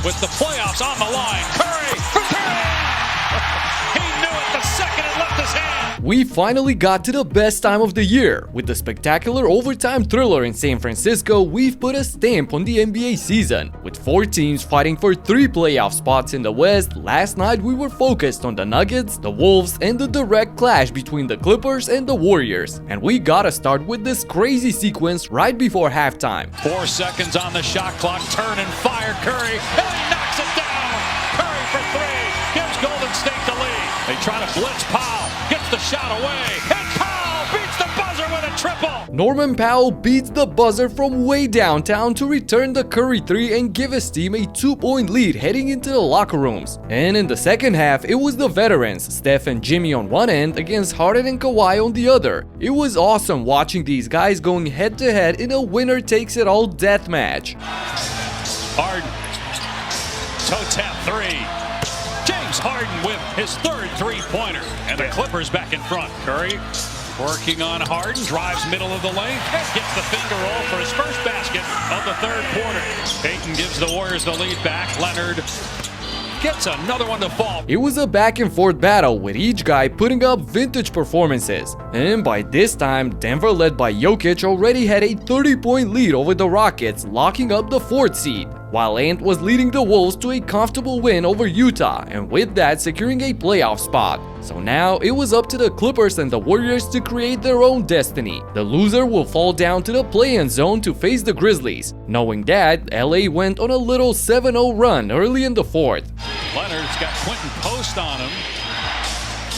with the playoffs on the line. Curry for three! He knew it the second it left his hand. We finally got to the best time of the year. With the spectacular overtime thriller in San Francisco, we've put a stamp on the NBA season. With 4 teams fighting for 3 playoff spots in the West, last night we were focused on the Nuggets, the Wolves, and the direct clash between the Clippers and the Warriors. And we gotta start with this crazy sequence right before halftime. 4 seconds on the shot clock, turn and fire Curry, and he knocks it down! Curry for 3, gives Golden State the lead. They try to blitz Powell, gets the shot away, and Powell beats the buzzer with a triple! Norman Powell beats the buzzer from way downtown to return the Curry 3 and give his team a 2-point lead heading into the locker rooms. And in the second half, it was the veterans, Steph and Jimmy on one end against Harden and Kawhi on the other. It was awesome watching these guys going head to head in a winner-takes-it-all death match. Harden, toe tap 3. James Harden with his 3rd three-pointer, and the Clippers back in front. Curry working on Harden, drives middle of the lane, and gets the finger roll for his first basket of the 3rd quarter. Payton gives the Warriors the lead back. Leonard gets another one to fall. It was a back and forth battle with each guy putting up vintage performances. And by this time, Denver led by Jokic already had a 30-point lead over the Rockets, locking up the 4th seed, while Ant was leading the Wolves to a comfortable win over Utah, and with that securing a playoff spot. So now it was up to the Clippers and the Warriors to create their own destiny. The loser will fall down to the play-in zone to face the Grizzlies. Knowing that, LA went on a little 7-0 run early in the 4th. Leonard's got Quentin Post on him.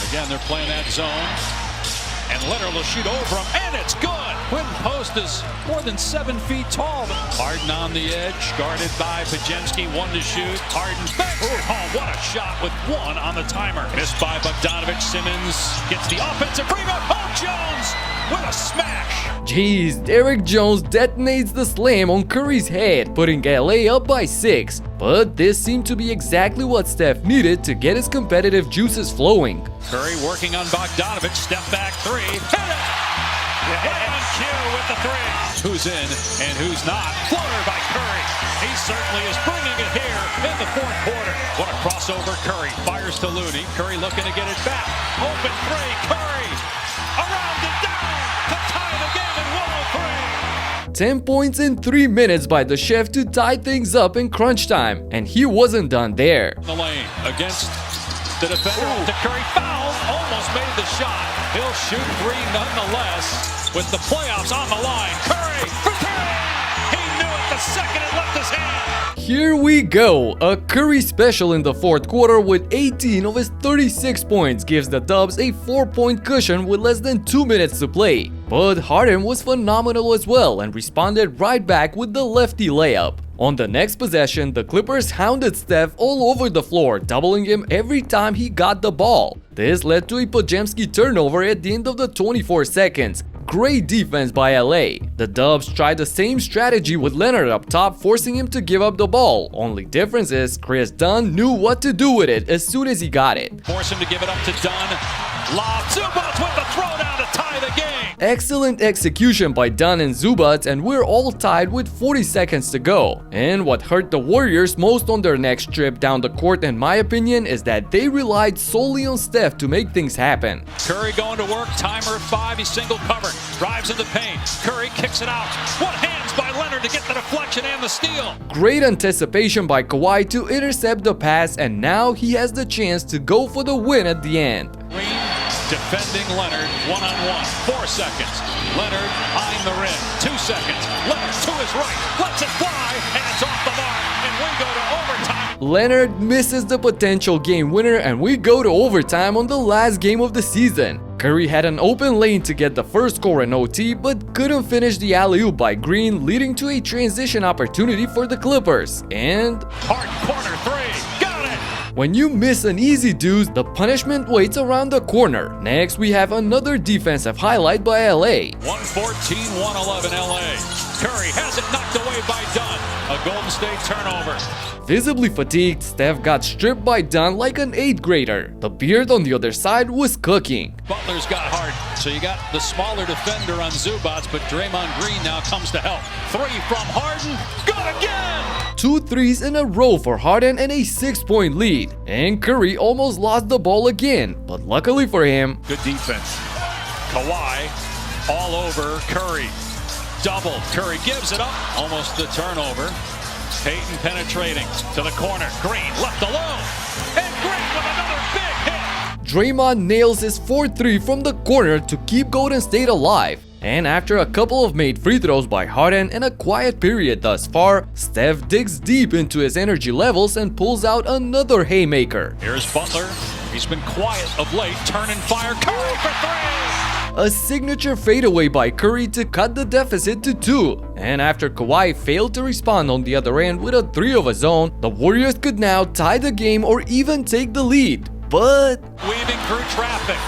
Again, they're playing that zone. And Leonard will shoot over him, and it's good! Quentin Post is more than 7 feet tall. Harden on the edge, guarded by Pajemski, 1 to shoot. Harden, oh, what a shot with 1 on the timer. Missed by Bogdanovic. Simmons gets the offensive rebound. Oh, Jones with a smash! Jeez, Derrick Jones detonates the slam on Curry's head, putting LA up by 6. But this seemed to be exactly what Steph needed to get his competitive juices flowing. Curry working on Bogdanovic, step back 3, hit it! Right on cue with the 3. Who's in and who's not? Floater by Curry. He certainly is bringing it here in the 4th quarter. What a crossover. Curry fires to Looney. Curry looking to get it back. Open 3. Curry around and down to tie the game at 103. 10 points in 3 minutes by the chef to tie things up in crunch time, and he wasn't done there. The lane against the defender to Curry. Foul. Almost made the shot. He'll shoot 3 nonetheless. With the playoffs on the line, Curry for 3! He knew it the second it left his hand! Here we go! A Curry special in the 4th quarter with 18 of his 36 points gives the Dubs a 4-point cushion with less than 2 minutes to play. But Harden was phenomenal as well and responded right back with the lefty layup. On the next possession, the Clippers hounded Steph all over the floor, doubling him every time he got the ball. This led to a Pajemski turnover at the end of the 24 seconds. Great defense by LA. The Dubs tried the same strategy with Leonard up top, forcing him to give up the ball. Only difference is Chris Dunn knew what to do with it as soon as he got it. Force him to give it up to Dunn. Lob. Zubac with the throwdown to tie the game. Excellent execution by Dunn and Zubac, and we're all tied with 40 seconds to go. And what hurt the Warriors most on their next trip down the court, in my opinion, is that they relied solely on Steph to make things happen. Curry going to work, timer at 5, he's single covered, drives in the paint, Curry kicks it out, one hands by Leonard to get the deflection and the steal. Great anticipation by Kawhi to intercept the pass, and now he has the chance to go for the win at the end. Green defending Leonard, one-on-one, 4 seconds. Leonard eyeing the rim, 2 seconds. Leonard to his right, lets it fly, and it's off the mark, and we go to overtime. Leonard misses the potential game winner, and we go to overtime on the last game of the season. Curry had an open lane to get the first score in OT, but couldn't finish the alley-oop by Green, leading to a transition opportunity for the Clippers. And hard corner 3, got it! when you miss an easy deuce, the punishment waits around the corner. Next, we have another defensive highlight by LA. 114-111 LA. Curry has it knocked away by Dunn. A Golden State turnover. Visibly fatigued, Steph got stripped by Dunn like an 8th grader. The beard on the other side was cooking. Butler's got Harden, so you got the smaller defender on Zubac, but Draymond Green now comes to help. 3 from Harden, good again! 2 threes in a row for Harden and a 6-point lead. And Curry almost lost the ball again, but luckily for him, good defense. Kawhi all over Curry. Double. Curry gives it up. Almost the turnover. Payton penetrating to the corner. Green left alone. And Green with another big hit. Draymond nails his 4-3 from the corner to keep Golden State alive. And after a couple of made free throws by Harden and a quiet period thus far, Steph digs deep into his energy levels and pulls out another haymaker. Here's Butler. He's been quiet of late. Turn and fire. Curry for 3. A signature fadeaway by Curry to cut the deficit to 2. And after Kawhi failed to respond on the other end with a 3 of his own, the Warriors could now tie the game or even take the lead. But weaving through traffic.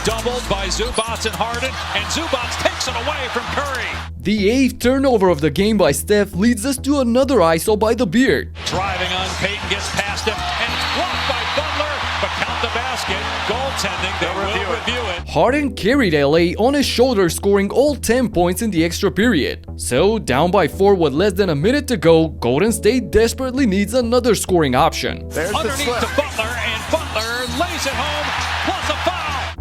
Doubled by Zubac and Harden, and Zubac takes it away from Curry. The 8th turnover of the game by Steph leads us to another ISO by the Beard. Driving on Payton, gets past him, and it's blocked by Butler, but count the basket. Goaltending, they will review it. Harden carried LA on his shoulders, scoring all 10 points in the extra period. So, down by 4 with less than a minute to go, Golden State desperately needs another scoring option. Underneath to Butler, and Butler lays it home, plus a foul.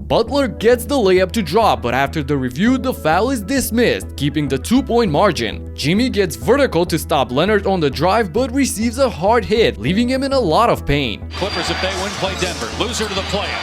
Butler gets the layup to drop, but after the review, the foul is dismissed, keeping the 2-point margin. Jimmy gets vertical to stop Leonard on the drive, but receives a hard hit, leaving him in a lot of pain. Clippers, if they win, play Denver. Loser to the play-in.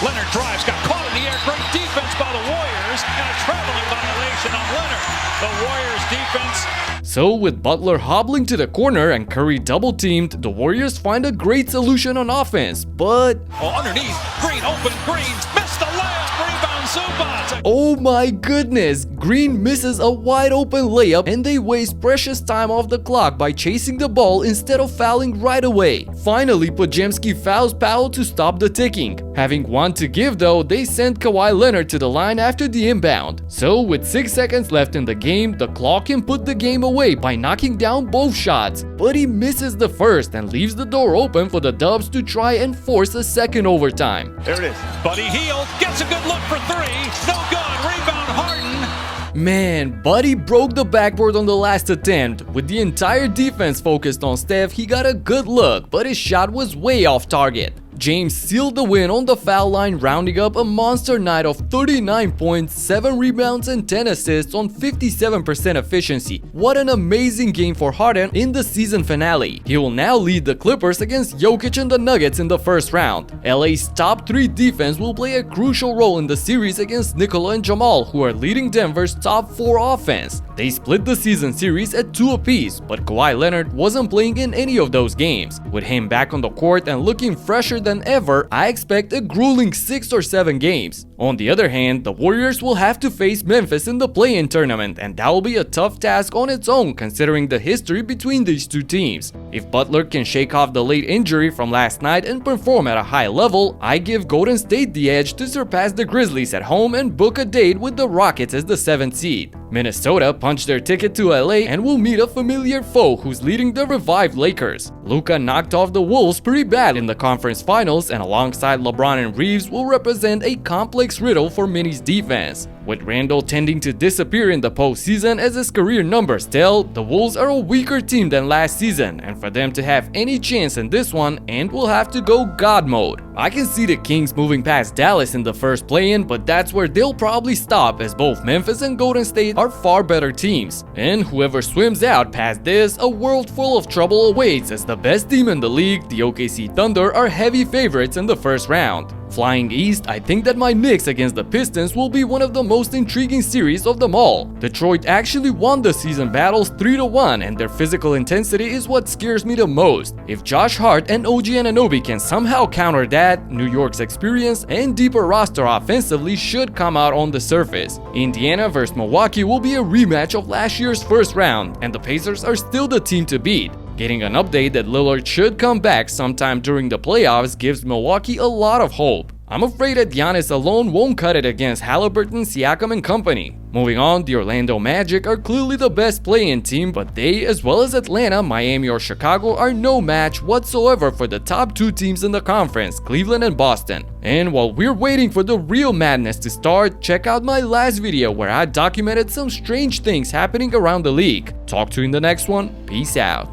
Leonard drives, got caught in the air. Great defense by the Warriors, and a traveling violation on Leonard. The Warriors defense. So, with Butler hobbling to the corner and Curry double-teamed, the Warriors find a great solution on offense, but underneath, Green open, Green missed the layup, rebound Zubac. Oh my goodness! Green misses a wide open layup and they waste precious time off the clock by chasing the ball instead of fouling right away. Finally, Podziemski fouls Powell to stop the ticking. Having one to give though, they sent Kawhi Leonard to the line after the inbound. So with 6 seconds left in the game, the Claw can put the game away by knocking down both shots. But he misses the first and leaves the door open for the Dubs to try and force a second overtime. There it is. Buddy Hield gets a good look for 3. No good. Rebound Harden. Man, Buddy broke the backboard on the last attempt. With the entire defense focused on Steph, he got a good look, but his shot was way off target. James sealed the win on the foul line, rounding up a monster night of 39 points, 7 rebounds and 10 assists on 57% efficiency. What an amazing game for Harden in the season finale. He will now lead the Clippers against Jokic and the Nuggets in the first round. LA's top 3 defense will play a crucial role in the series against Nikola and Jamal, who are leading Denver's top 4 offense. They split the season series at 2 apiece, but Kawhi Leonard wasn't playing in any of those games. With him back on the court and looking fresher than ever, I expect a grueling 6 or 7 games. On the other hand, the Warriors will have to face Memphis in the play-in tournament, and that will be a tough task on its own considering the history between these two teams. If Butler can shake off the late injury from last night and perform at a high level, I give Golden State the edge to surpass the Grizzlies at home and book a date with the Rockets as the 7th seed. Minnesota punched their ticket to LA and will meet a familiar foe who's leading the revived Lakers. Luka knocked off the Wolves pretty bad in the conference finals, and alongside LeBron and Reeves will represent a complex riddle for Minnie's defense. With Randall tending to disappear in the postseason as his career numbers tell, the Wolves are a weaker team than last season, and for them to have any chance in this one, Ant will have to go God mode. I can see the Kings moving past Dallas in the first play-in, but that's where they'll probably stop as both Memphis and Golden State are far better teams. And whoever swims out past this, a world full of trouble awaits, as the best team in the league, the OKC Thunder, are heavy favorites in the first round. Flying east, I think that my Knicks against the Pistons will be one of the most intriguing series of them all. Detroit actually won the season battles 3-1, and their physical intensity is what scares me the most. If Josh Hart and OG Anunoby can somehow counter that, New York's experience and deeper roster offensively should come out on the surface. Indiana vs Milwaukee will be a rematch of last year's first round, and the Pacers are still the team to beat. Getting an update that Lillard should come back sometime during the playoffs gives Milwaukee a lot of hope. I'm afraid that Giannis alone won't cut it against Halliburton, Siakam and company. Moving on, the Orlando Magic are clearly the best play-in team, but they, as well as Atlanta, Miami or Chicago, are no match whatsoever for the top 2 teams in the conference, Cleveland and Boston. And while we're waiting for the real madness to start, check out my last video where I documented some strange things happening around the league. Talk to you in the next one. Peace out.